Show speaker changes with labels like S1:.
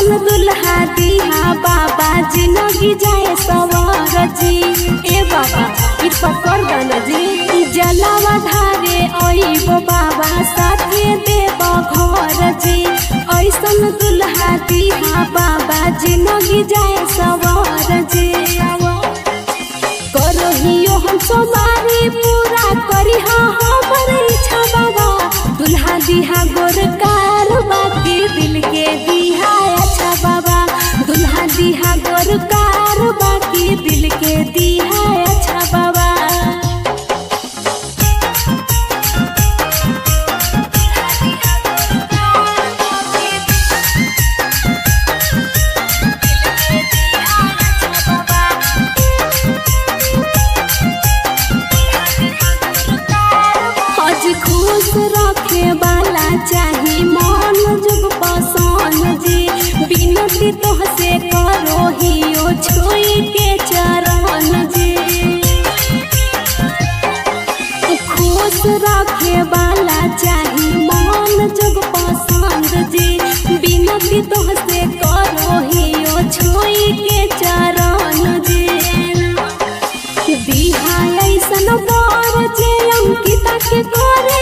S1: ऐसन दुल्हा दिहा बाबा जिंदगी जाए सवार जी। ए बाबा कृपा कर देना जी। जलावा ढारे आइबो बाबा साथे देव घर जी। ऐसन दुल्हा दिहा बाबा जिंदगी जाए सवार जी। करहियो हम सोमारी पूरा करी हमर इच्छा बाबा। दुल्हा दिहा गोरकार बाकी दिल के दिहा अच्छा बाबा। दुल्हा दिहा गोरकार बाकी दिल के दिहा अच्छा बाबा। खुश रखे वाला चाही मन जुग पसंद जी। बिनती तोहसे करो हियो छुई के चरण जी। खुश रखे वाला चाही मन जुग पसंद जी। बिनती तोहसे करो हियो छुई के चरण जी। दिहा ऐसन बर जे अंकिता के करे